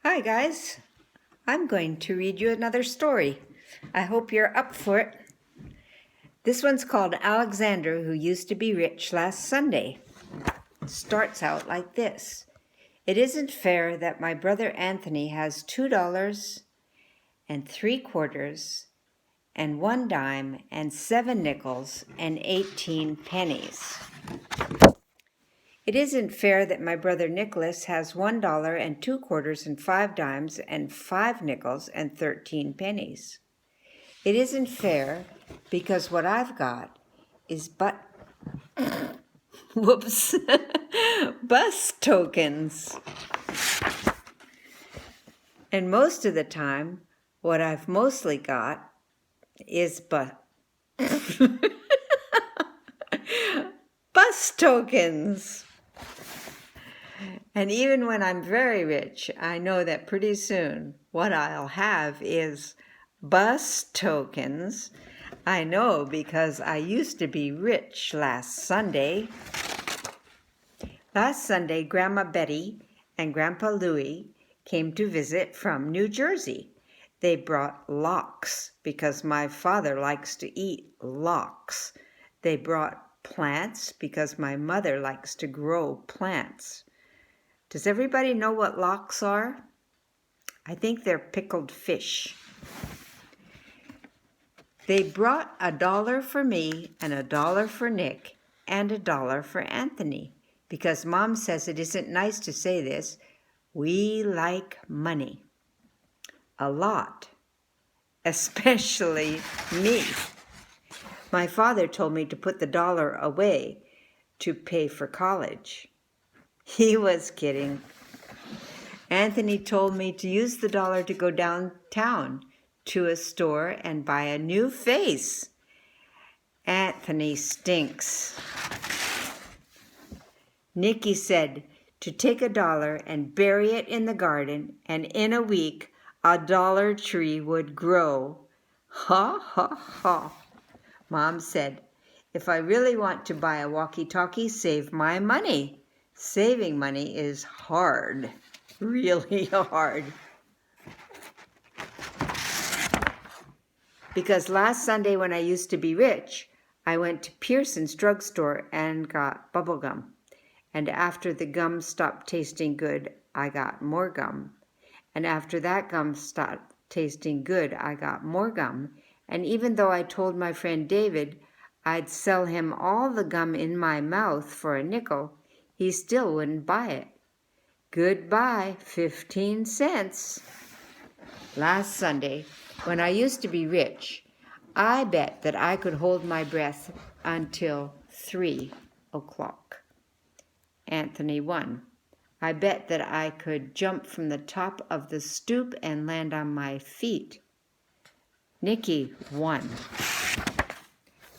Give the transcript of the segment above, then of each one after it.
Hi guys, I'm going to read you another story. I hope you're up for it. This one's called Alexander Who Used to Be Rich Last Sunday. It starts out like this. It isn't fair that my brother Anthony has $2 and 3/4 and 1 dime and 7 nickels and 18 pennies. It isn't fair that my brother Nicholas has $1 and 2/4 and 5 dimes and 5 nickels and 13 pennies. It isn't fair because what I've got is bus tokens. And most of the time, what I've mostly got is bus tokens. And even when I'm very rich, I know that pretty soon what I'll have is bus tokens. I know because I used to be rich last Sunday. Last Sunday, Grandma Betty and Grandpa Louie came to visit from New Jersey. They brought lox because my father likes to eat lox. They brought plants because my mother likes to grow plants. Does everybody know what lox are? I think they're pickled fish. They brought $1 for me and $1 for Nick and $1 for Anthony because Mom says it isn't nice to say this. We like money. A lot. Especially me. My father told me to put the $1 away to pay for college. He was kidding. Anthony told me to use the $1 to go downtown to a store and buy a new face. Anthony stinks. Nicky said to take $1 and bury it in the garden, and in a week a $1 tree would grow. Ha, ha, ha. Mom said, if I really want to buy a walkie-talkie, save my money. Saving money is hard, really hard. Because last Sunday when I used to be rich, I went to Pearson's drugstore and got bubble gum. And after the gum stopped tasting good, I got more gum. And after that gum stopped tasting good, I got more gum. And even though I told my friend David I'd sell him all the gum in my mouth for a nickel, he still wouldn't buy it. Goodbye, 15 cents. Last Sunday, when I used to be rich, I bet that I could hold my breath until 3 o'clock. Anthony won. I bet that I could jump from the top of the stoop and land on my feet. Nicky won.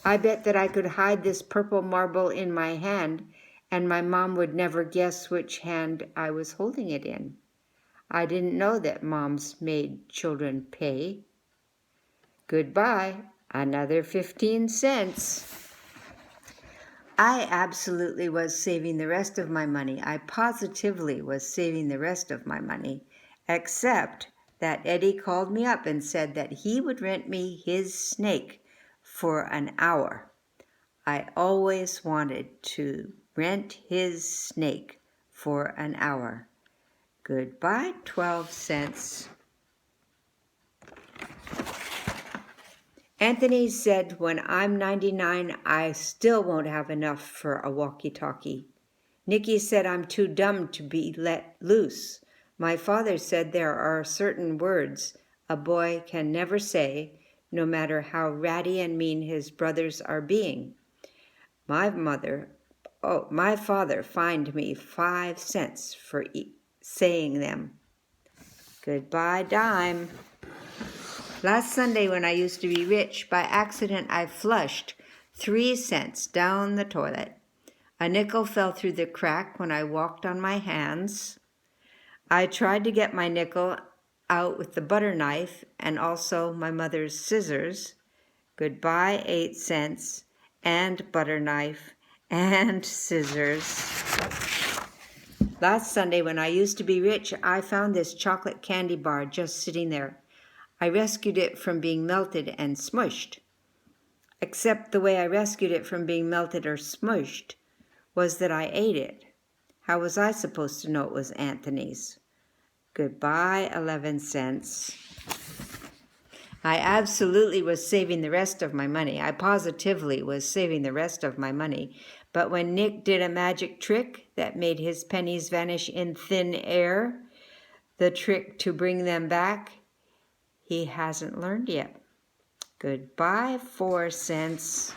I bet that I could hide this purple marble in my hand and my mom would never guess which hand I was holding it in. I didn't know that moms made children pay. Goodbye, another 15 cents. I absolutely was saving the rest of my money. I positively was saving the rest of my money, except that Eddie called me up and said that he would rent me his snake for an hour. I always wanted to rent his snake for an hour. Goodbye, 12 cents. Anthony said when I'm 99, I still won't have enough for a walkie-talkie. Nicky said I'm too dumb to be let loose. My father said there are certain words a boy can never say, no matter how ratty and mean his brothers are being. My father fined me 5 cents for saying them. Goodbye, dime. Last Sunday when I used to be rich, by accident I flushed 3 cents down the toilet. A nickel fell through the crack when I walked on my hands. I tried to get my nickel out with the butter knife and also my mother's scissors. Goodbye, 8 cents and butter knife and scissors. Last Sunday, when I used to be rich, I found this chocolate candy bar just sitting there. I rescued it from being melted and smushed. Except the way I rescued it from being melted or smushed was that I ate it. How was I supposed to know it was Anthony's? Goodbye, 11 cents. I absolutely was saving the rest of my money. I positively was saving the rest of my money. But when Nick did a magic trick that made his pennies vanish in thin air, the trick to bring them back, he hasn't learned yet. Goodbye, 4 cents.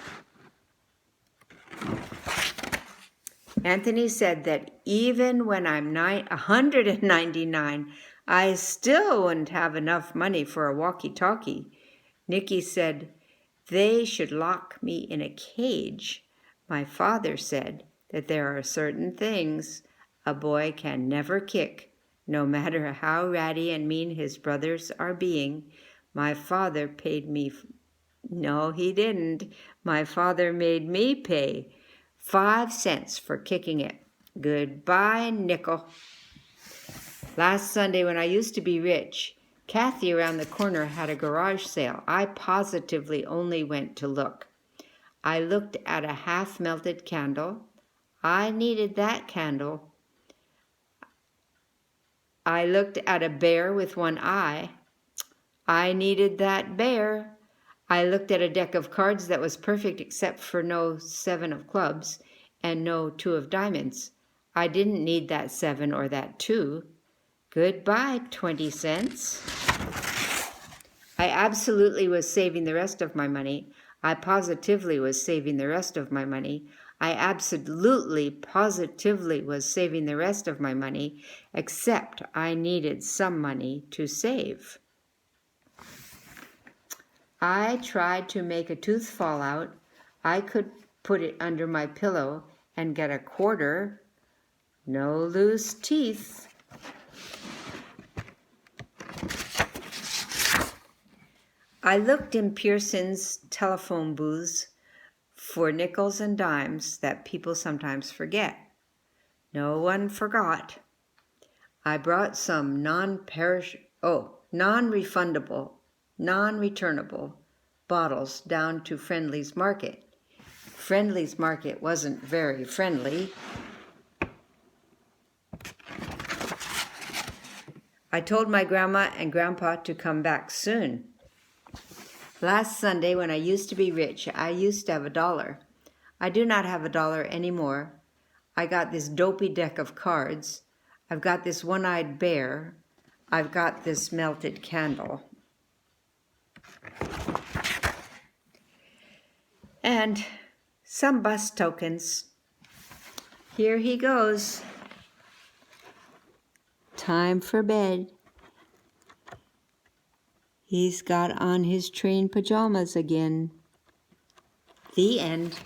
Anthony said that even when I'm 199, I still wouldn't have enough money for a walkie-talkie. Nikki said they should lock me in a cage. My father said that there are certain things a boy can never kick, no matter how ratty and mean his brothers are being. My father paid me. No, he didn't. My father made me pay 5 cents for kicking it. Goodbye, nickel. Last Sunday, when I used to be rich, Kathy around the corner had a garage sale. I positively only went to look. I looked at a half-melted candle. I needed that candle. I looked at a bear with one eye. I needed that bear. I looked at a deck of cards that was perfect except for no 7 of clubs and no 2 of diamonds. I didn't need that 7 or that 2. Goodbye, 20 cents. I absolutely was saving the rest of my money. I positively was saving the rest of my money. I absolutely, positively was saving the rest of my money, except I needed some money to save. I tried to make a tooth fall out. I could put it under my pillow and get a quarter. No loose teeth. I looked in Pearson's telephone booths for nickels and dimes that people sometimes forget. No one forgot. I brought some non-refundable, non-returnable bottles down to Friendly's Market. Friendly's Market wasn't very friendly. I told my grandma and grandpa to come back soon. Last Sunday, when I used to be rich, I used to have $1. I do not have $1 anymore. I got this dopey deck of cards. I've got this one-eyed bear. I've got this melted candle. And some bus tokens. Here he goes. Time for bed. He's got on his train pajamas again. The end.